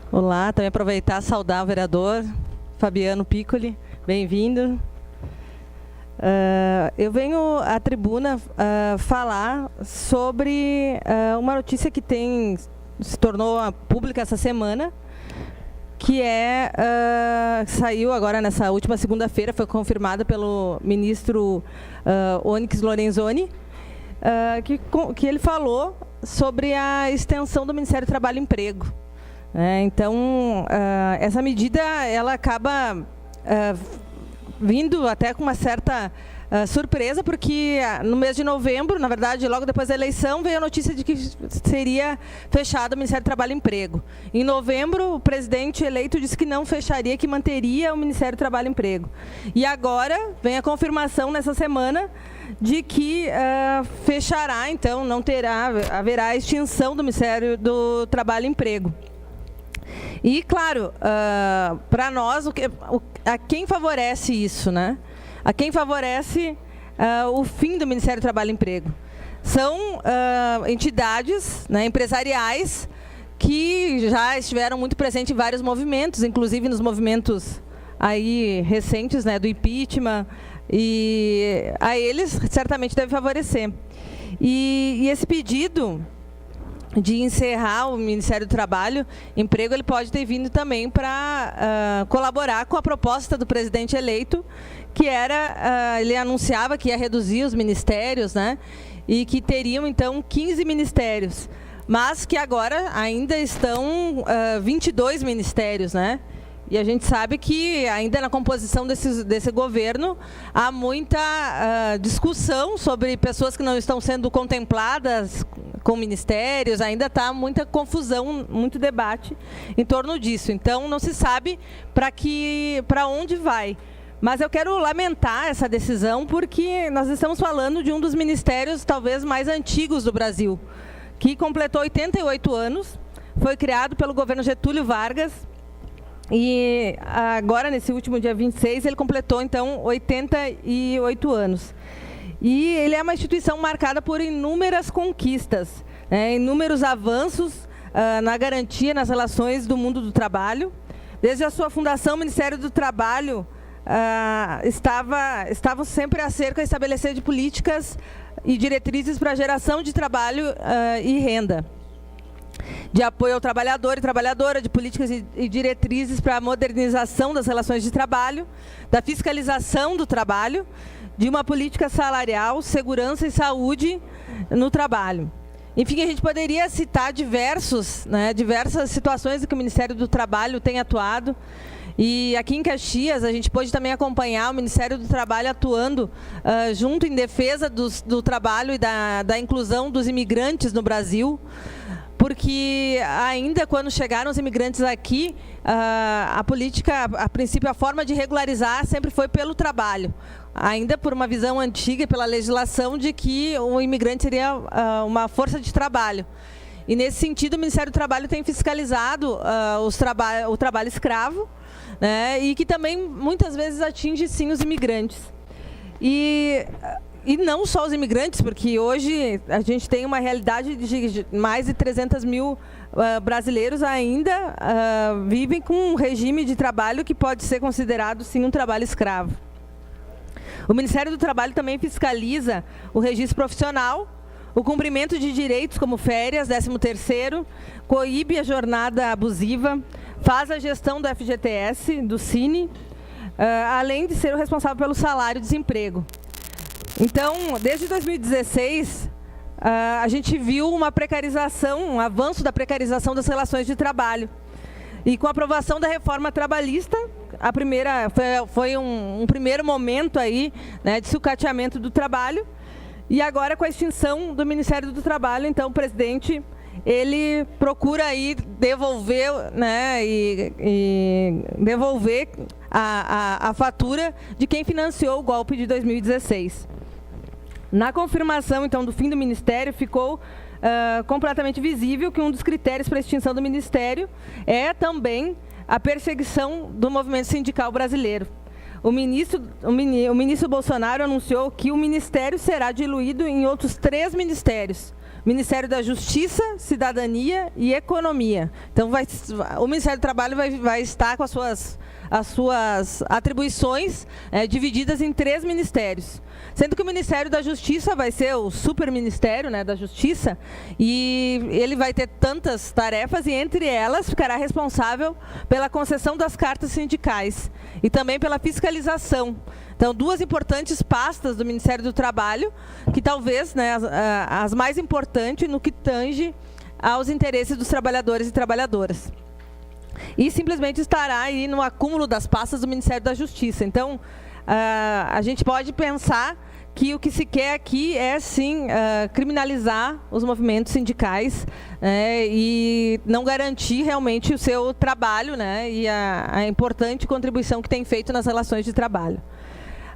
Olá, também aproveitar e saudar o vereador Fabiano Piccoli, bem-vindo. Eu venho à tribuna falar sobre uma notícia que se tornou pública essa semana, que saiu agora nessa última segunda-feira, foi confirmada pelo ministro Onyx Lorenzoni, que ele falou sobre a extensão do Ministério do Trabalho e Emprego. Então, essa medida ela acaba vindo até com uma certa surpresa, porque no mês de novembro, na verdade, logo depois da eleição, veio a notícia de que seria fechado o Ministério do Trabalho e Emprego. Em novembro, o presidente eleito disse que não fecharia, que manteria o Ministério do Trabalho e Emprego. E agora vem a confirmação nessa semana de que fechará, então não haverá extinção do Ministério do Trabalho e Emprego. E, claro, para nós, a quem favorece isso, né? A quem favorece o fim do Ministério do Trabalho e Emprego? São entidades, né, empresariais que já estiveram muito presentes em vários movimentos, inclusive nos movimentos aí recentes, né, do impeachment, e a eles certamente deve favorecer. E esse pedido de encerrar o Ministério do Trabalho e Emprego, ele pode ter vindo também para colaborar com a proposta do presidente eleito, que ele anunciava que ia reduzir os ministérios, né, e que teriam, então, 15 ministérios, mas que agora ainda estão 22 ministérios, né? E a gente sabe que ainda na composição desse governo há muita discussão sobre pessoas que não estão sendo contempladas com ministérios, ainda está muita confusão, muito debate em torno disso. Então, não se sabe para onde vai. Mas eu quero lamentar essa decisão, porque nós estamos falando de um dos ministérios talvez mais antigos do Brasil, que completou 88 anos, foi criado pelo governo Getúlio Vargas, e agora, nesse último dia 26, ele completou, então, 88 anos. E ele é uma instituição marcada por inúmeras conquistas, né, inúmeros avanços na garantia nas relações do mundo do trabalho. Desde a sua fundação, o Ministério do Trabalho estava sempre acerca de estabelecer de políticas e diretrizes para a geração de trabalho e renda, de apoio ao trabalhador e trabalhadora, de políticas e diretrizes para a modernização das relações de trabalho, da fiscalização do trabalho, de uma política salarial, segurança e saúde no trabalho. Enfim, a gente poderia citar diversas situações em que o Ministério do Trabalho tem atuado. E aqui em Caxias, a gente pôde também acompanhar o Ministério do Trabalho atuando junto em defesa do trabalho e da inclusão dos imigrantes no Brasil, porque ainda quando chegaram os imigrantes aqui, a política, a princípio, a forma de regularizar sempre foi pelo trabalho, ainda por uma visão antiga, pela legislação de que o imigrante seria uma força de trabalho. E nesse sentido, o Ministério do Trabalho tem fiscalizado o trabalho escravo, né, e que também muitas vezes atinge sim os imigrantes. E não só os imigrantes, porque hoje a gente tem uma realidade de mais de 300 mil brasileiros ainda vivem com um regime de trabalho que pode ser considerado sim um trabalho escravo. O Ministério do Trabalho também fiscaliza o registro profissional, o cumprimento de direitos como férias, 13º, coíbe a jornada abusiva, faz a gestão do FGTS, do Cine, além de ser o responsável pelo salário e desemprego. Então, desde 2016, a gente viu uma precarização, um avanço da precarização das relações de trabalho. E com a aprovação da reforma trabalhista, foi um primeiro momento aí, né, de sucateamento do trabalho. E agora, com a extinção do Ministério do Trabalho, então, o presidente, ele procura aí devolver, né, e devolver a fatura de quem financiou o golpe de 2016. Na confirmação, então, do fim do Ministério, ficou completamente visível que um dos critérios para a extinção do Ministério é também a perseguição do movimento sindical brasileiro. O ministro Bolsonaro anunciou que o Ministério será diluído em outros 3 ministérios, Ministério da Justiça, Cidadania e Economia. Então, o Ministério do Trabalho vai estar com as suas atribuições divididas em 3 ministérios. Sendo que o Ministério da Justiça vai ser o superministério, né, da Justiça, e ele vai ter tantas tarefas, e entre elas ficará responsável pela concessão das cartas sindicais e também pela fiscalização. Então, 2 importantes pastas do Ministério do Trabalho, que talvez, né, as mais importantes no que tange aos interesses dos trabalhadores e trabalhadoras. E simplesmente estará aí no acúmulo das pastas do Ministério da Justiça. Então, a gente pode pensar que o que se quer aqui é, sim, criminalizar os movimentos sindicais e não garantir realmente o seu trabalho, né, e a importante contribuição que tem feito nas relações de trabalho.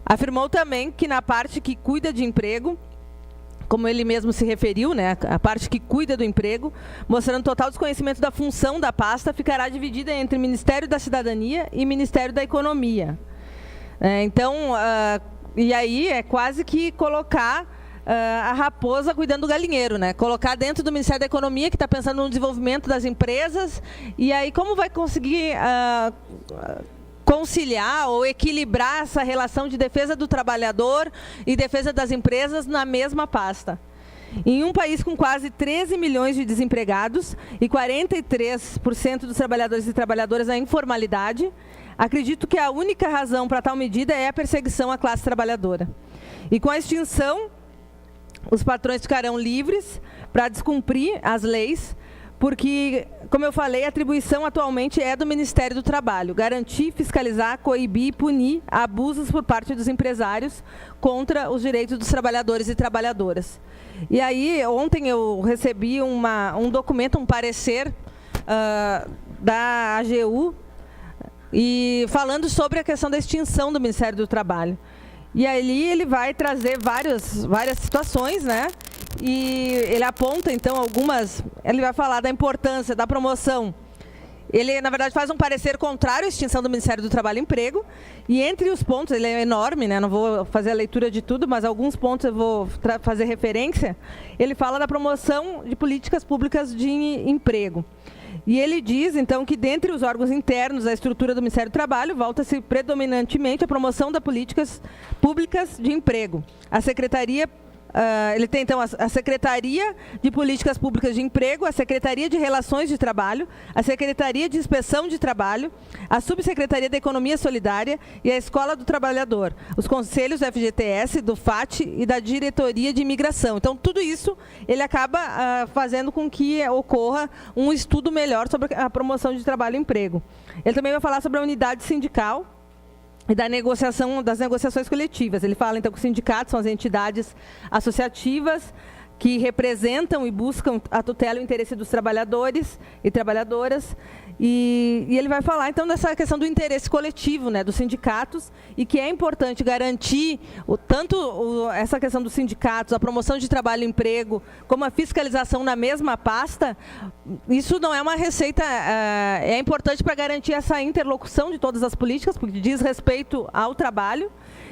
Afirmou também que na parte que cuida de emprego, como ele mesmo se referiu, né, a parte que cuida do emprego, mostrando total desconhecimento da função da pasta, ficará dividida entre Ministério da Cidadania e Ministério da Economia. Então, e aí é quase que colocar a raposa cuidando do galinheiro, né? Colocar dentro do Ministério da Economia, que está pensando no desenvolvimento das empresas, e aí como vai conseguir conciliar ou equilibrar essa relação de defesa do trabalhador e defesa das empresas na mesma pasta. Em um país com quase 13 milhões de desempregados e 43% dos trabalhadores e trabalhadoras na informalidade, acredito que a única razão para tal medida é a perseguição à classe trabalhadora. E com a extinção, os patrões ficarão livres para descumprir as leis, porque, como eu falei, a atribuição atualmente é do Ministério do Trabalho, garantir, fiscalizar, coibir e punir abusos por parte dos empresários contra os direitos dos trabalhadores e trabalhadoras. E aí, ontem eu recebi um documento, um parecer da AGU, e falando sobre a questão da extinção do Ministério do Trabalho. E ali ele vai trazer várias situações, né? E ele aponta, então, ele vai falar da importância da promoção. Ele, na verdade, faz um parecer contrário à extinção do Ministério do Trabalho e Emprego, e entre os pontos, ele é enorme, né? Não vou fazer a leitura de tudo, mas alguns pontos eu vou fazer referência. Ele fala da promoção de políticas públicas de emprego. E ele diz, então, que dentre os órgãos internos da estrutura do Ministério do Trabalho, volta-se predominantemente a promoção das políticas públicas de emprego. A Secretaria, ele tem, então, a Secretaria de Políticas Públicas de Emprego, a Secretaria de Relações de Trabalho, a Secretaria de Inspeção de Trabalho, a Subsecretaria da Economia Solidária e a Escola do Trabalhador, os conselhos do FGTS, do FAT e da Diretoria de Imigração. Então, tudo isso ele acaba fazendo com que ocorra um estudo melhor sobre a promoção de trabalho e emprego. Ele também vai falar sobre a unidade sindical e das negociações coletivas. Ele fala, então, que os sindicatos são as entidades associativas que representam e buscam a tutela e o interesse dos trabalhadores e trabalhadoras. E ele vai falar, então, dessa questão do interesse coletivo, né, dos sindicatos, e que é importante garantir essa questão dos sindicatos, a promoção de trabalho e emprego, como a fiscalização na mesma pasta. Isso não é uma receita, é importante para garantir essa interlocução de todas as políticas, porque diz respeito ao trabalho.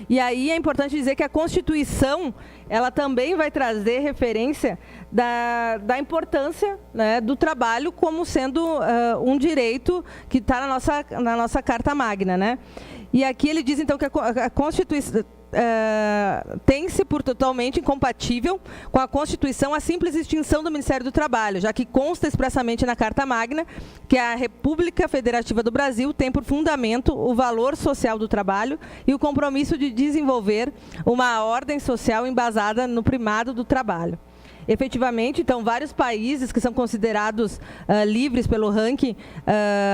E aí é importante dizer que a Constituição, ela também vai trazer referência da importância, né, do trabalho como sendo um direito que está na nossa Carta Magna, né? E aqui ele diz, então, que a Constituição tem-se por totalmente incompatível com a Constituição a simples extinção do Ministério do Trabalho, já que consta expressamente na Carta Magna que a República Federativa do Brasil tem por fundamento o valor social do trabalho e o compromisso de desenvolver uma ordem social embasada no primado do trabalho. Efetivamente, então, vários países que são considerados livres pelo ranking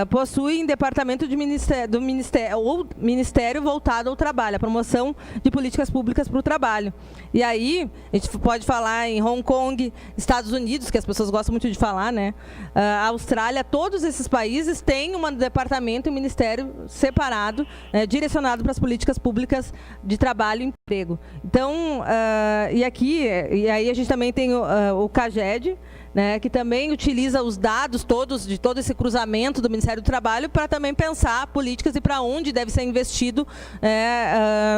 possuem departamento do ministério voltado ao trabalho, a promoção de políticas públicas para o trabalho. E aí, a gente pode falar em Hong Kong, Estados Unidos, que as pessoas gostam muito de falar, né? Austrália, todos esses países têm um departamento e um ministério separado, direcionado para as políticas públicas de trabalho e emprego. Então, e aí a gente também tem o CAGED, né, que também utiliza os dados todos, de todo esse cruzamento do Ministério do Trabalho, para também pensar políticas e para onde deve ser investido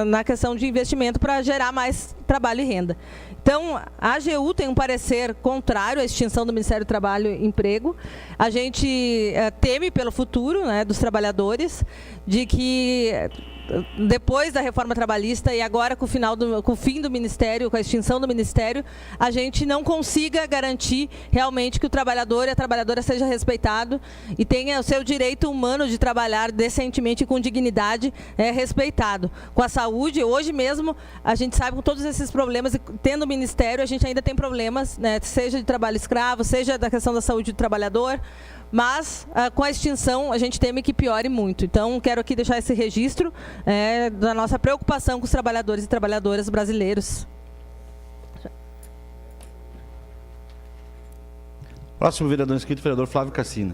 na questão de investimento para gerar mais trabalho e renda. Então, a AGU tem um parecer contrário à extinção do Ministério do Trabalho e Emprego. A gente teme pelo futuro, né, dos trabalhadores, de que depois da reforma trabalhista e agora com o fim do Ministério, com a extinção do Ministério, a gente não consiga garantir realmente que o trabalhador e a trabalhadora seja respeitado e tenha o seu direito humano de trabalhar decentemente e com dignidade respeitado. Com a saúde, hoje mesmo, a gente sabe com todos esses problemas, e tendo o Ministério, a gente ainda tem problemas, né, seja de trabalho escravo, seja da questão da saúde do trabalhador, mas com a extinção a gente teme que piore muito. Então, quero aqui deixar esse registro da nossa preocupação com os trabalhadores e trabalhadoras brasileiros. Próximo vereador inscrito, vereador Flávio Cassina.